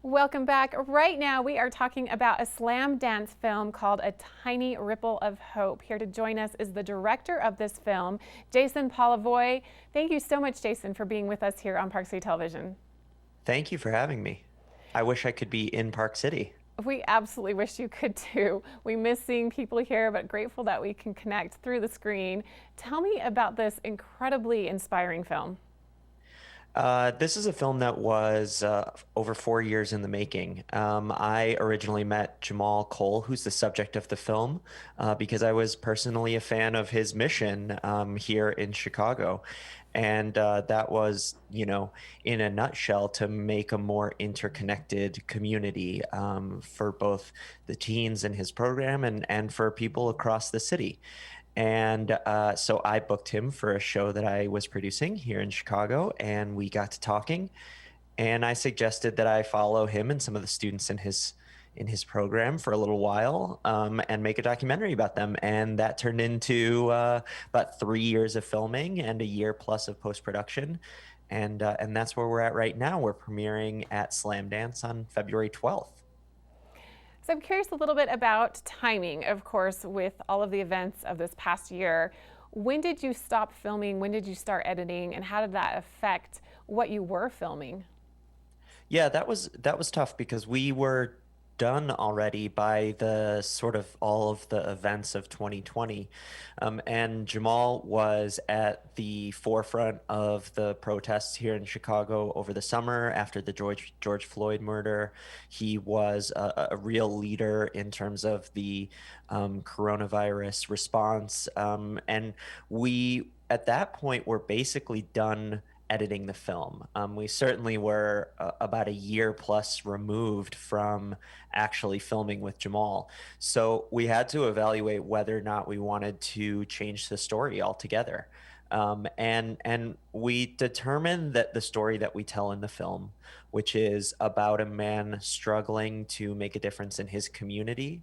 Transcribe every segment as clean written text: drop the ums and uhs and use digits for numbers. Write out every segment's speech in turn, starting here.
Welcome back. Right now, we are talking about a slam dance film called A Tiny Ripple of Hope. Here to join us is the director of this film, Jason Polevoi. Thank you so much, Jason, for being with us here on Park City Television. Thank you for having me. I wish I could be in Park City. We absolutely wish you could too. We miss seeing people here, but grateful that we can connect through the screen. Tell me about this incredibly inspiring film. This is a film that was over 4 years in the making. I originally met Jahmal Cole, who's the subject of the film, because I was personally a fan of his mission here in Chicago. And that was, in a nutshell, to make a more interconnected community for both the teens in his program and for people across the city. And so I booked him for a show that I was producing here in Chicago, and we got to talking. And I suggested that I follow him and some of the students in his program for a little while, and make a documentary about them. And that turned into about 3 years of filming and a year plus of post production. And that's where we're at right now. We're premiering at Slamdance on February 12th. So I'm curious a little bit about timing, of course, with all of the events of this past year. When did you stop filming? When did you start editing? And how did that affect what you were filming? Yeah, that was tough because we were done already by the sort of all of the events of 2020. And Jamal was at the forefront of the protests here in Chicago over the summer after the George Floyd murder. He was a real leader in terms of the coronavirus response. And we, at that point, were basically done editing the film. We certainly were about a year plus removed from actually filming with Jamal. So we had to evaluate whether or not we wanted to change the story altogether. And we determined that the story that we tell in the film, which is about a man struggling to make a difference in his community,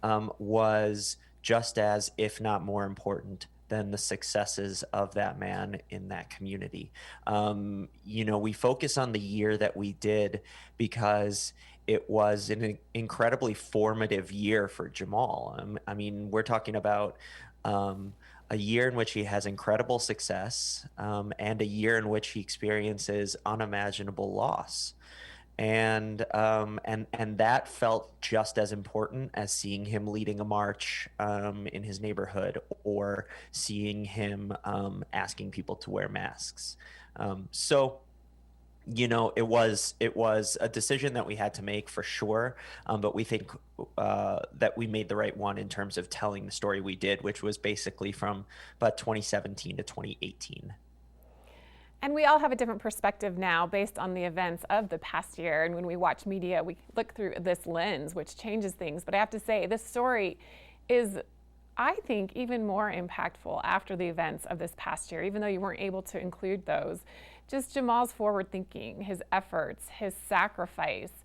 was just as, if not more important than the successes of that man in that community. We focus on the year that we did because it was an incredibly formative year for Jamal. I mean, we're talking about a year in which he has incredible success, and a year in which he experiences unimaginable loss. And that felt just as important as seeing him leading a march in his neighborhood, or seeing him asking people to wear masks. So it was a decision that we had to make for sure, but we think that we made the right one in terms of telling the story we did, which was basically from about 2017 to 2018. And we all have a different perspective now based on the events of the past year. And when we watch media, we look through this lens, which changes things. But I have to say, this story is, I think, even more impactful after the events of this past year, even though you weren't able to include those. Just Jamal's forward thinking, his efforts, his sacrifice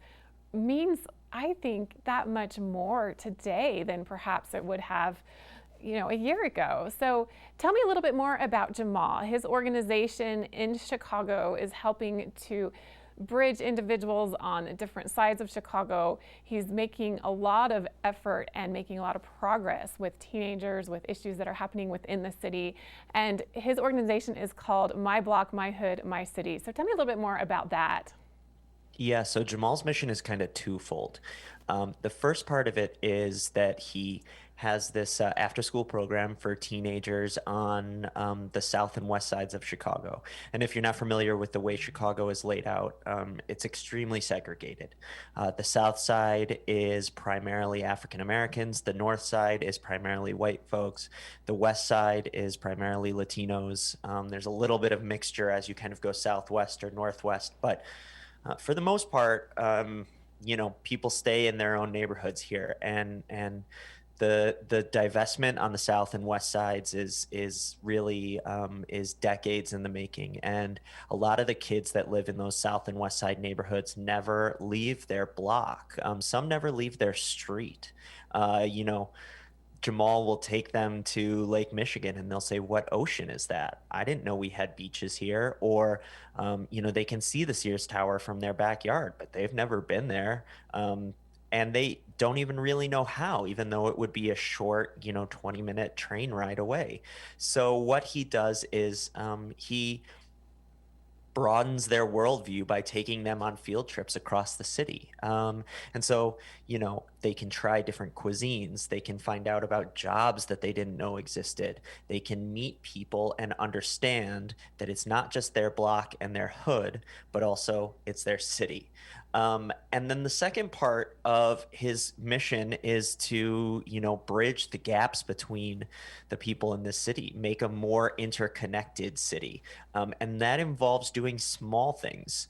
means, I think, that much more today than perhaps it would have a year ago. So tell me a little bit more about Jamal. His organization in Chicago is helping to bridge individuals on different sides of Chicago. He's making a lot of effort and making a lot of progress with teenagers, with issues that are happening within the city. And his organization is called My Block, My Hood, My City. So tell me a little bit more about that. Yeah, so Jamal's mission is kind of twofold. The first part of it is that he has this after school program for teenagers on the south and west sides of Chicago. And if you're not familiar with the way Chicago is laid out, it's extremely segregated. The south side is primarily African Americans, the north side is primarily white folks, the west side is primarily Latinos. There's a little bit of mixture as you kind of go southwest or northwest, but for the most part, people stay in their own neighborhoods here, and the divestment on the south and west sides is really is decades in the making, and a lot of the kids that live in those south and west side neighborhoods never leave their block. Some never leave their street. Jamal will take them to Lake Michigan and they'll say, "What ocean is that? I didn't know we had beaches here." Or, they can see the Sears Tower from their backyard, but they've never been there. And they don't even really know how, even though it would be a short, 20-minute train ride away. So, what he does is he broadens their worldview by taking them on field trips across the city. And so, they can try different cuisines. They can find out about jobs that they didn't know existed. They can meet people and understand that it's not just their block and their hood, but also it's their city. And then the second part of his mission is to, bridge the gaps between the people in this city, make a more interconnected city. And that involves doing small things.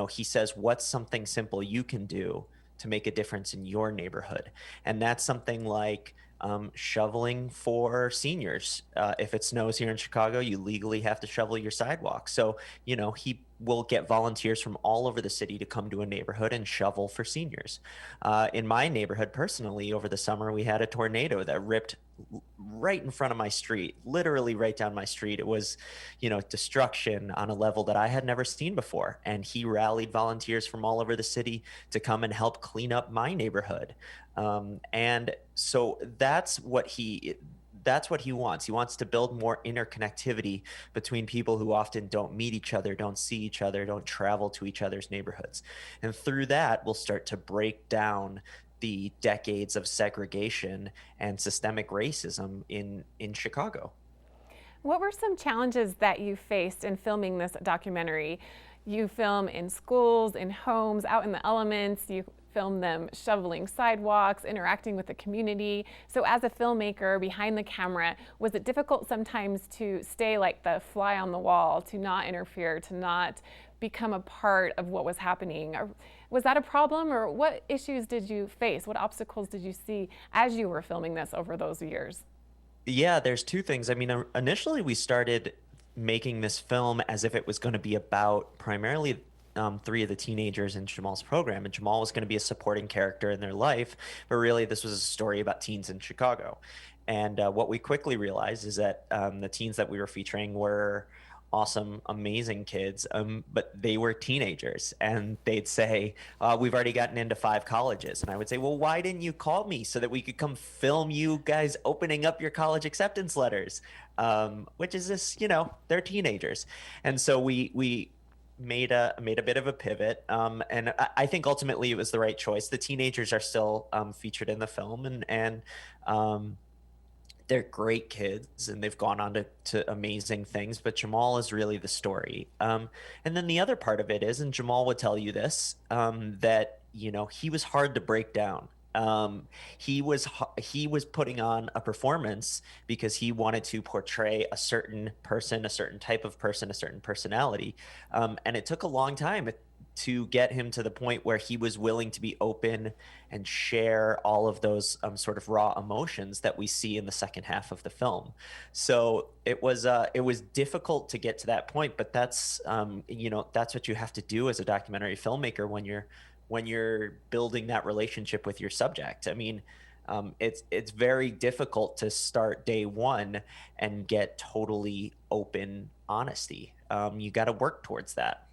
He says, "What's something simple you can do to make a difference in your neighborhood?" And that's something like shoveling for seniors. If it snows here in Chicago, you legally have to shovel your sidewalk. So, he will get volunteers from all over the city to come to a neighborhood and shovel for seniors. In my neighborhood, personally, over the summer, we had a tornado that ripped right in front of my street, literally right down my street. It was, destruction on a level that I had never seen before. And he rallied volunteers from all over the city to come and help clean up my neighborhood. And so that's what he wants. He wants to build more interconnectivity between people who often don't meet each other, don't see each other, don't travel to each other's neighborhoods. And through that, we'll start to break down the decades of segregation and systemic racism in Chicago. What were some challenges that you faced in filming this documentary? You film in schools, in homes, out in the elements. You film them shoveling sidewalks, interacting with the community. So as a filmmaker behind the camera, was it difficult sometimes to stay like the fly on the wall, to not interfere, to not become a part of what was happening? Or was that a problem, or what issues did you face? What obstacles did you see as you were filming this over those years? Yeah, there's two things. I mean, initially we started making this film as if it was going to be about primarily three of the teenagers in Jamal's program, and Jamal was going to be a supporting character in their life, but really this was a story about teens in Chicago. And what we quickly realized is that the teens that we were featuring were awesome, amazing kids, but they were teenagers, and they'd say, "We've already gotten into 5 colleges," and I would say, "Well, why didn't you call me so that we could come film you guys opening up your college acceptance letters?" Which is this, they're teenagers, and so we made a bit of a pivot, and I think ultimately it was the right choice. The teenagers are still featured in the film, and they're great kids and they've gone on to amazing things, but Jamal is really the story. And then the other part of it is, and Jamal would tell you this, that, he was hard to break down. He was putting on a performance because he wanted to portray a certain person, a certain type of person, a certain personality. And it took a long time to get him to the point where he was willing to be open and share all of those sort of raw emotions that we see in the second half of the film. So it was difficult to get to that point, but that's what you have to do as a documentary filmmaker when you're building that relationship with your subject. I mean, it's very difficult to start day one and get totally open honesty. You got to work towards that.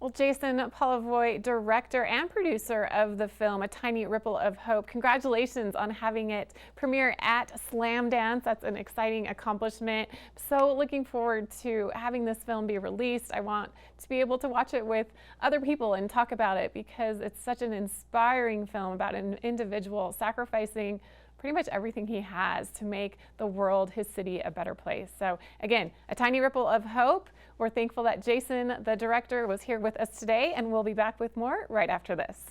Well, Jason Polevoi, director and producer of the film A Tiny Ripple of Hope, congratulations on having it premiere at Slamdance. That's an exciting accomplishment. So looking forward to having this film be released. I want to be able to watch it with other people and talk about it, because it's such an inspiring film about an individual sacrificing pretty much everything he has to make the world, his city, a better place. So again, A Tiny Ripple of Hope. We're thankful that Jason, the director, was here with us today, and we'll be back with more right after this.